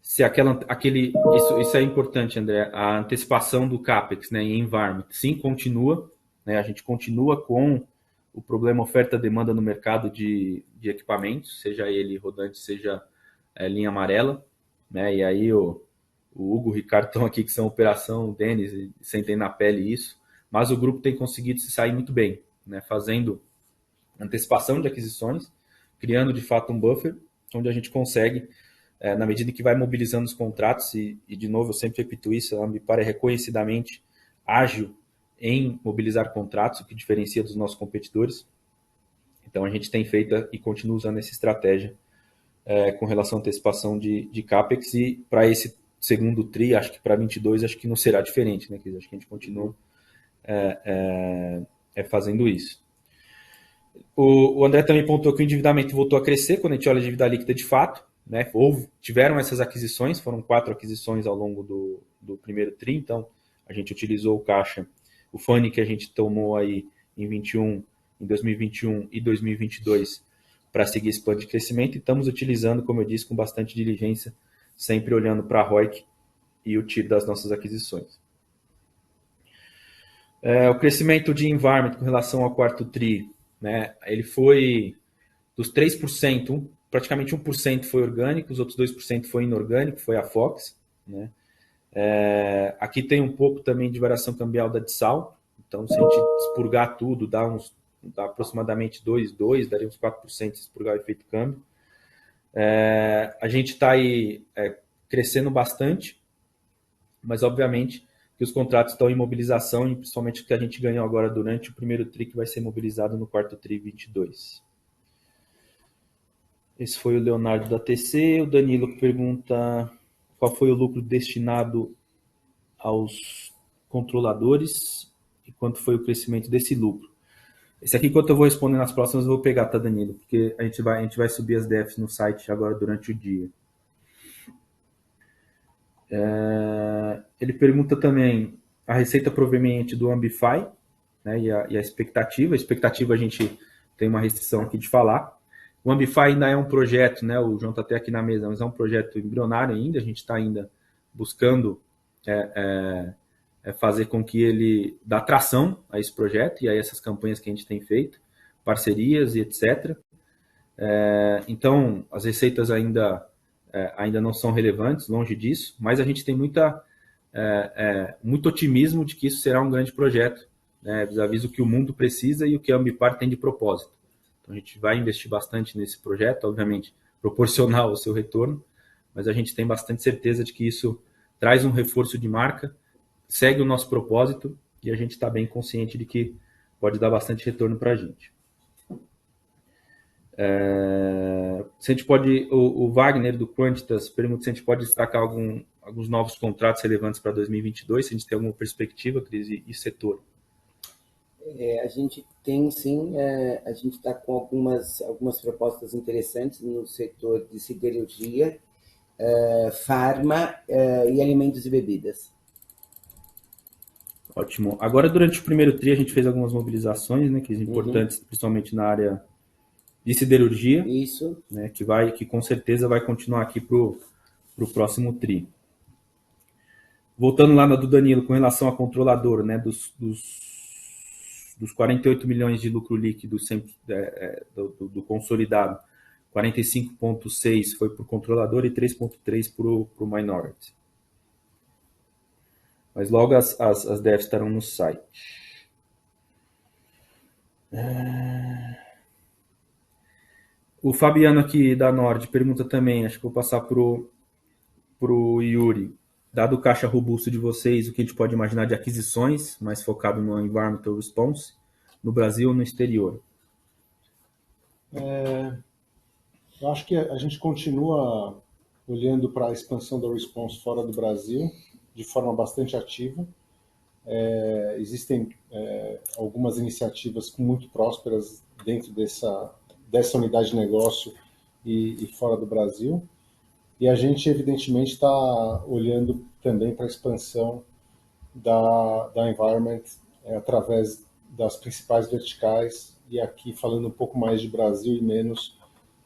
Se isso é importante, André, a antecipação do CAPEX, né, em environment, sim, continua, né, a gente continua com o problema oferta-demanda no mercado de equipamentos, seja ele rodante, seja linha amarela, né, e aí o Hugo, o Ricardo estão aqui que são operação, o Denis, sentem na pele isso, mas o grupo tem conseguido se sair muito bem, né, fazendo antecipação de aquisições, criando de fato um buffer, onde a gente consegue, na medida que vai mobilizando os contratos, e de novo eu sempre repito isso, a Ambipar é reconhecidamente ágil em mobilizar contratos, o que diferencia dos nossos competidores. Então a gente tem feito e continua usando essa estratégia com relação à antecipação de CAPEX, e para esse segundo TRI, acho que para 22, acho que não será diferente, né? Acho que a gente continua fazendo isso. O André também pontuou que o endividamento voltou a crescer quando a gente olha a dívida líquida de fato, né? Tiveram essas aquisições, foram 4 aquisições ao longo do primeiro TRI, então a gente utilizou o caixa, o funding que a gente tomou aí em 2021 e 2022 para seguir esse plano de crescimento, e estamos utilizando, como eu disse, com bastante diligência, sempre olhando para a ROIC e o TIR das nossas aquisições. O crescimento de environment com relação ao quarto TRI, né, ele foi dos 3%, praticamente 1% foi orgânico, os outros 2% foi inorgânico, foi a Fox, né? Aqui tem um pouco também de variação cambial da Dissal, então se a gente expurgar tudo, dá aproximadamente 2, daria uns 4% se expurgar o efeito câmbio. A gente está aí crescendo bastante, mas obviamente que os contratos estão em mobilização, e principalmente o que a gente ganhou agora durante o primeiro TRI, que vai ser mobilizado no quarto TRI 22. Esse foi o Leonardo da TC. O Danilo pergunta qual foi o lucro destinado aos controladores e quanto foi o crescimento desse lucro. Esse aqui, enquanto eu vou responder nas próximas, eu vou pegar, tá, Danilo? Porque a gente vai subir as DFs no site agora durante o dia. Ele pergunta também a receita proveniente do Ambify, né, e a expectativa. A expectativa a gente tem uma restrição aqui de falar. O Ambify ainda é um projeto, né, o João está até aqui na mesa, mas é um projeto embrionário ainda, a gente está ainda buscando fazer com que ele dê tração a esse projeto e a essas campanhas que a gente tem feito, parcerias e etc. Então, as receitas ainda não são relevantes, longe disso, mas a gente tem muito otimismo de que isso será um grande projeto, né, vis-à-vis o que o mundo precisa e o que a Ambipar tem de propósito. Então, a gente vai investir bastante nesse projeto, obviamente, proporcional ao seu retorno, mas a gente tem bastante certeza de que isso traz um reforço de marca, segue o nosso propósito e a gente está bem consciente de que pode dar bastante retorno para a gente. Se a gente pode, o Wagner do Quantitas pergunta se a gente pode destacar alguns novos contratos relevantes para 2022, se a gente tem alguma perspectiva, Cris, e setor. A gente tem sim, a gente está com algumas propostas interessantes no setor de siderurgia, farma e alimentos e bebidas. Ótimo. Agora, durante o primeiro TRI, a gente fez algumas mobilizações, né, que são importantes, principalmente na área de siderurgia, Isso. né, que com certeza vai continuar aqui para o próximo TRI. Voltando lá na do Danilo, com relação a controlador, né, dos 48 milhões de lucro líquido do consolidado, 45,6 foi para o controlador e 3,3 para o minority. Mas logo as devs estarão no site. O Fabiano aqui da Nord pergunta também, acho que vou passar para o Yuri. Dado o caixa robusto de vocês, o que a gente pode imaginar de aquisições, mais focado no Environmental Response, no Brasil ou no exterior? Eu acho que a gente continua olhando para a expansão da Response fora do Brasil de forma bastante ativa. Existem algumas iniciativas muito prósperas dentro dessa unidade de negócio e fora do Brasil. E a gente, evidentemente, está olhando também para a expansão da Environment através das principais verticais, e aqui falando um pouco mais de Brasil e menos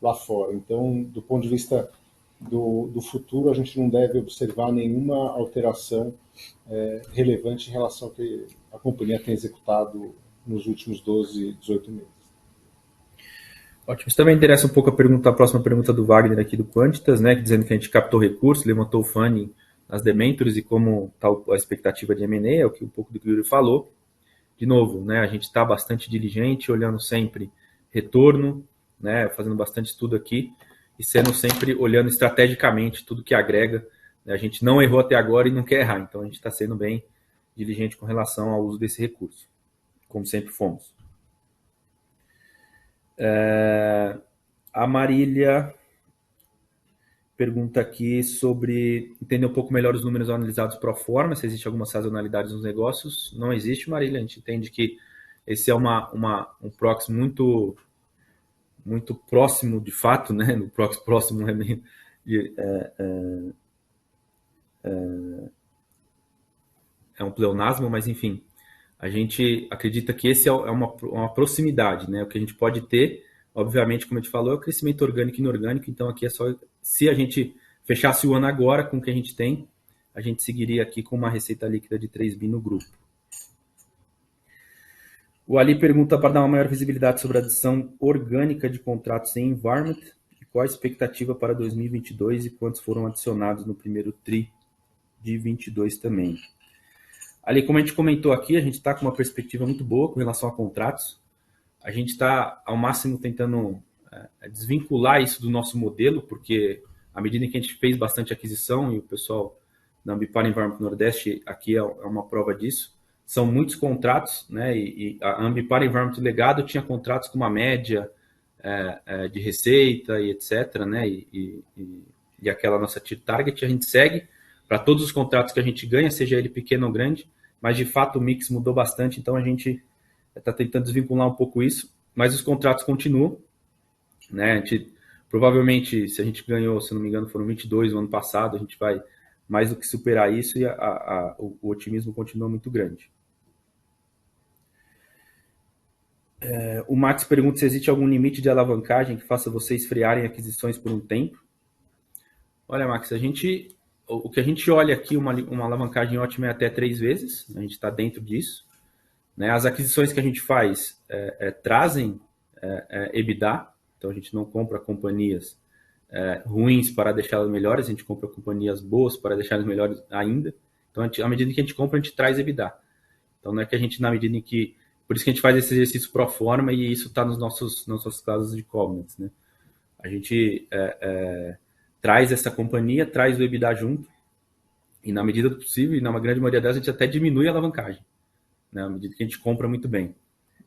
lá fora. Então, do ponto de vista do futuro, a gente não deve observar nenhuma alteração relevante em relação ao que a companhia tem executado nos últimos 12, 18 meses. Ótimo. Isso também interessa um pouco a próxima pergunta do Wagner aqui do Quantitas, né, dizendo que a gente captou recursos, levantou o funding nas debentures e como está a expectativa de M&A, é o que um pouco do que o Yuri falou. De novo, né, a gente está bastante diligente, olhando sempre retorno, né, fazendo bastante estudo aqui e sendo sempre olhando estrategicamente tudo que agrega. A gente não errou até agora e não quer errar, então a gente está sendo bem diligente com relação ao uso desse recurso, como sempre fomos. A Marília pergunta aqui sobre entender um pouco melhor os números analisados pro forma, se existe alguma sazonalidade nos negócios. Não existe, Marília. A gente entende que esse é um proxy muito próximo, de fato, né? No proxy próximo é um pleonasmo, mas enfim, a gente acredita que esse é uma proximidade, né? O que a gente pode ter, obviamente, como a gente falou, é o crescimento orgânico e inorgânico, então aqui é só, se a gente fechasse o ano agora com o que a gente tem, a gente seguiria aqui com uma receita líquida de 3 bi no grupo. O Ali pergunta para dar uma maior visibilidade sobre a adição orgânica de contratos em Environment e qual a expectativa para 2022 e quantos foram adicionados no primeiro TRI de 22 também. Ali, como a gente comentou aqui, a gente está com uma perspectiva muito boa com relação a contratos. A gente está, ao máximo, tentando desvincular isso do nosso modelo, porque à medida que a gente fez bastante aquisição, e o pessoal da Ambipar Environment Nordeste aqui é uma prova disso, são muitos contratos, né? E a Ambipar Environment Legado tinha contratos com uma média de receita e etc., né? E aquela nossa tier target a gente segue para todos os contratos que a gente ganha, seja ele pequeno ou grande, mas de fato o mix mudou bastante, então a gente está tentando desvincular um pouco isso, mas os contratos continuam, né? A gente, provavelmente, se a gente ganhou, se não me engano, foram 22 no ano passado, a gente vai mais do que superar isso e o otimismo continua muito grande. O Max pergunta se existe algum limite de alavancagem que faça vocês frearem aquisições por um tempo. Olha, Max, o que a gente olha aqui, uma alavancagem ótima é até 3 vezes, a gente está dentro disso. Né? As aquisições que a gente faz trazem EBITDA, então a gente não compra companhias ruins para deixá-las melhores, a gente compra companhias boas para deixá-las melhores ainda. Então, à medida que a gente compra, a gente traz EBITDA. Então, não é que a gente, na medida em que... Por isso que a gente faz esse exercício pro forma e isso está nos nossos casos de covenants, né? A gente traz essa companhia, traz o EBITDA junto, e na medida do possível, e na grande maioria delas, a gente até diminui a alavancagem, né, à medida que a gente compra muito bem.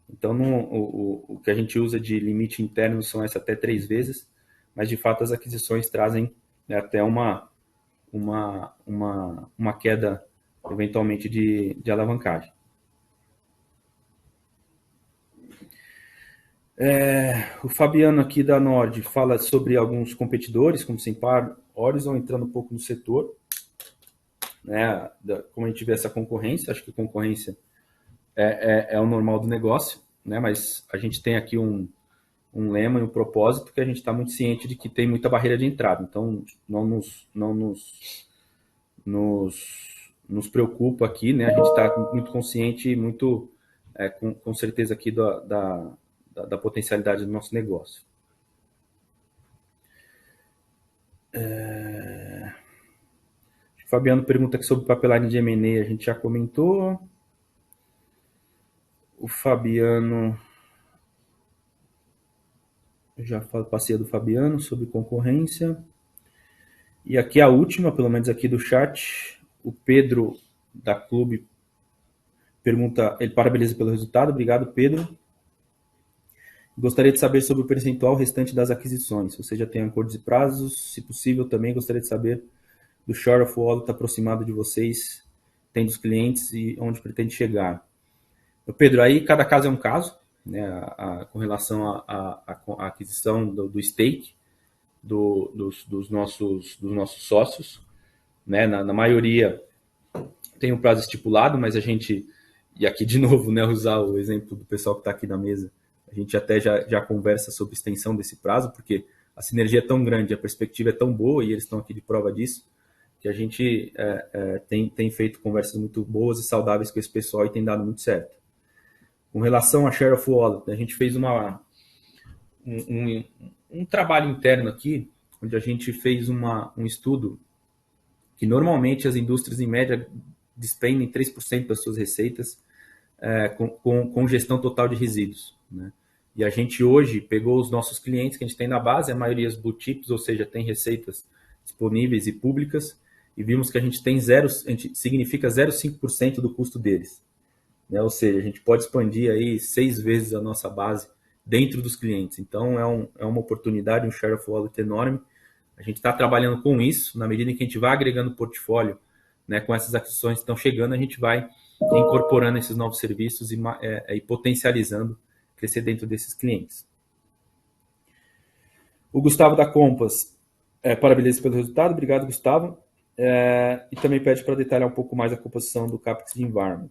Então, o que a gente usa de limite interno são essa até 3 vezes, mas de fato as aquisições trazem até uma queda, eventualmente, de alavancagem. O Fabiano aqui da Nord fala sobre alguns competidores, como Simpar, Horizon, entrando um pouco no setor, né, como a gente vê essa concorrência. Acho que a concorrência é o normal do negócio, né, mas a gente tem aqui um lema e um propósito que a gente está muito ciente de que tem muita barreira de entrada, então não nos preocupa aqui, né, a gente está muito consciente e muito com certeza aqui da potencialidade do nosso negócio. O Fabiano pergunta aqui sobre pipeline de M&A, a gente já comentou. O Fabiano, já passei do Fabiano sobre concorrência. E aqui a última, pelo menos aqui do chat, o Pedro da Clube pergunta, ele parabeniza pelo resultado. Obrigado, Pedro. Gostaria de saber sobre o percentual restante das aquisições. Você já tem acordos e prazos? Se possível, também gostaria de saber do share of wallet aproximado de vocês, tem dos clientes e onde pretende chegar. Pedro, aí cada caso é um caso, né, com relação à aquisição do stake dos nossos sócios, né, na maioria tem um prazo estipulado, mas a gente, e aqui de novo, né, usar o exemplo do pessoal que está aqui na mesa, a gente até já conversa sobre extensão desse prazo, porque a sinergia é tão grande, a perspectiva é tão boa, e eles estão aqui de prova disso, que a gente tem feito conversas muito boas e saudáveis com esse pessoal e tem dado muito certo. Com relação a share of wallet, a gente fez um trabalho interno aqui, onde a gente fez um estudo que normalmente as indústrias em média despendem 3% das suas receitas com gestão total de resíduos, né? E a gente hoje pegou os nossos clientes que a gente tem na base, a maioria dos blue chips, ou seja, tem receitas disponíveis e públicas, e vimos que a gente significa 0,5% do custo deles, né? Ou seja, a gente pode expandir aí 6 vezes a nossa base dentro dos clientes. Então é uma oportunidade, um share of wallet enorme. A gente está trabalhando com isso, na medida em que a gente vai agregando portfólio, né, com essas aquisições que estão chegando, a gente vai incorporando esses novos serviços e potencializando crescer dentro desses clientes. O Gustavo da Compass parabeniza pelo resultado. Obrigado, Gustavo. E também pede para detalhar um pouco mais a composição do CAPEX de Environment.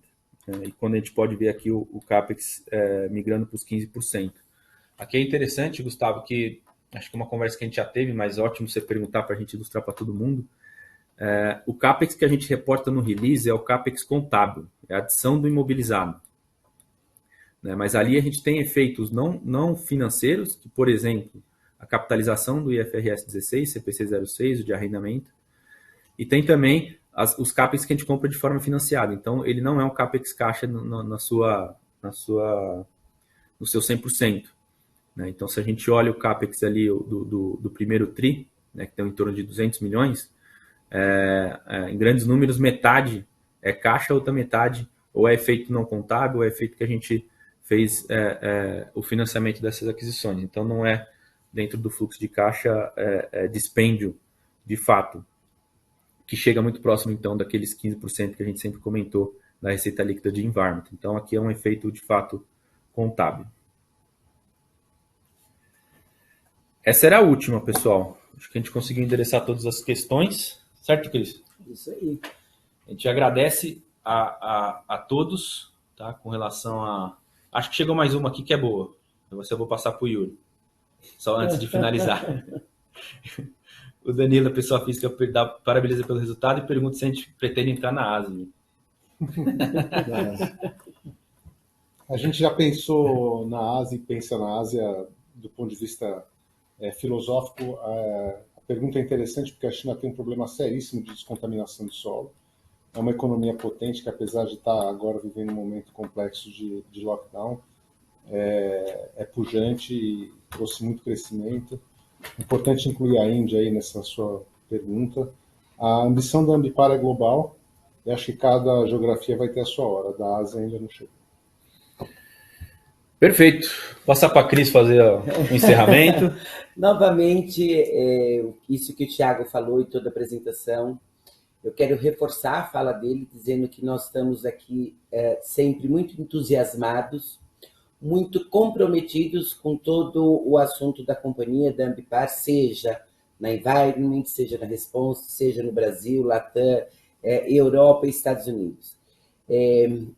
E quando a gente pode ver aqui o CAPEX migrando para os 15%. Aqui é interessante, Gustavo, que acho que é uma conversa que a gente já teve, mas ótimo você perguntar para a gente ilustrar para todo mundo. O CAPEX que a gente reporta no release é o CAPEX contábil, é a adição do imobilizado, né? Mas ali a gente tem efeitos não financeiros, que, por exemplo, a capitalização do IFRS 16, CPC 06, o de arrendamento, e tem também os CAPEX que a gente compra de forma financiada. Então, ele não é um CAPEX caixa no seu 100%. Né? Então, se a gente olha o CAPEX ali do primeiro TRI, né, que tem em torno de 200 milhões, em grandes números, metade é caixa, outra metade ou é efeito não contábil, ou é efeito que a gente fez o financiamento dessas aquisições. Então, não é dentro do fluxo de caixa dispêndio, de fato, que chega muito próximo, então, daqueles 15% que a gente sempre comentou da receita líquida de Environment. Então, aqui é um efeito, de fato, contábil. Essa era a última, pessoal. Acho que a gente conseguiu endereçar todas as questões. Certo, Cris? Isso aí. A gente agradece a todos, tá? Com relação a... Acho que chegou mais uma aqui que é boa. Eu vou passar para o Yuri. Só antes de finalizar. O Danilo, a pessoa física, parabeniza pelo resultado e pergunta se a gente pretende entrar na Ásia. A gente já pensou na Ásia e pensa na Ásia do ponto de vista filosófico. A pergunta é interessante porque a China tem um problema seríssimo de descontaminação de solo. É uma economia potente que, apesar de estar agora vivendo um momento complexo de lockdown, é pujante e trouxe muito crescimento. Importante incluir a Índia aí nessa sua pergunta. A ambição da Ambipar é global e acho que cada geografia vai ter a sua hora. Da Ásia ainda não chegou. Perfeito. Passar para a Cris fazer o encerramento. Novamente, isso que o Thiago falou e toda a apresentação, eu quero reforçar a fala dele, dizendo que nós estamos aqui sempre muito entusiasmados muito comprometidos com todo o assunto da companhia, da Ambipar, seja na Environment, seja na Response, seja no Brasil, Latam, Europa e Estados Unidos.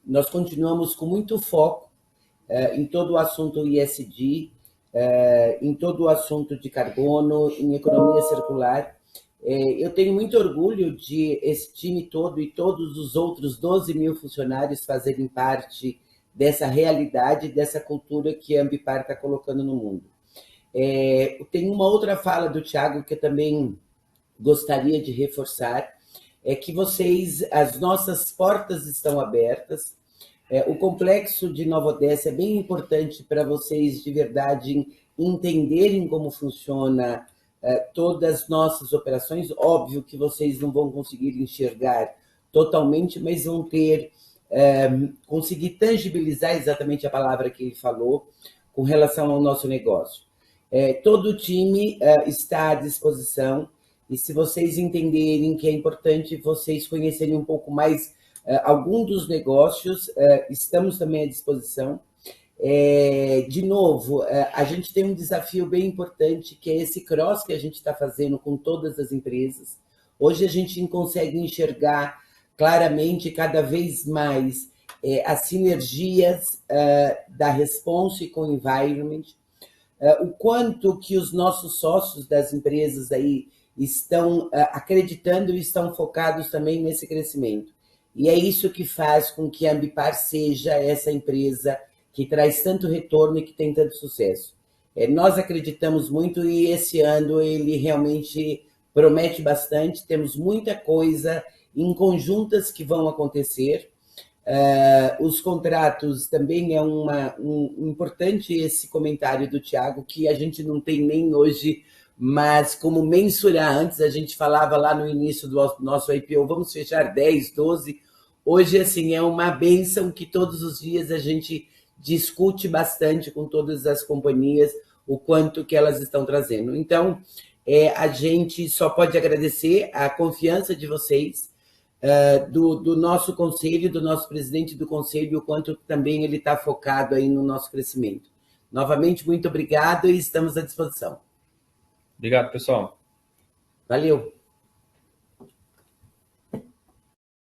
Nós continuamos com muito foco em todo o assunto ISD, em todo o assunto de carbono, em economia circular. Eu tenho muito orgulho de esse time todo e todos os outros 12 mil funcionários fazerem parte dessa realidade, dessa cultura que a Ambipar está colocando no mundo. Tem uma outra fala do Thiago que eu também gostaria de reforçar, é que as nossas portas estão abertas. O complexo de Nova Odessa é bem importante para vocês, de verdade, entenderem como funciona todas as nossas operações. Óbvio que vocês não vão conseguir enxergar totalmente, mas vão conseguir tangibilizar exatamente a palavra que ele falou com relação ao nosso negócio. Todo o time está à disposição, e se vocês entenderem que é importante vocês conhecerem um pouco mais algum dos negócios, estamos também à disposição. De novo, a gente tem um desafio bem importante, que é esse cross que a gente está fazendo com todas as empresas. Hoje a gente consegue enxergar claramente, cada vez mais, as sinergias da Response com o Environment, o quanto que os nossos sócios das empresas aí estão acreditando e estão focados também nesse crescimento. E é isso que faz com que a Ambipar seja essa empresa que traz tanto retorno e que tem tanto sucesso. Nós acreditamos muito e esse ano ele realmente promete bastante. Temos muita coisa em conjuntas que vão acontecer. Os contratos também é importante esse comentário do Thiago, que a gente não tem nem hoje, mas como mensurar. Antes a gente falava lá no início do nosso IPO, vamos fechar 10, 12. Hoje, assim, é uma bênção que todos os dias a gente discute bastante com todas as companhias o quanto que elas estão trazendo. Então, a gente só pode agradecer a confiança de vocês, do nosso conselho, do nosso presidente do conselho, o quanto também ele está focado aí no nosso crescimento. Novamente, muito obrigado e estamos à disposição. Obrigado, pessoal. Valeu.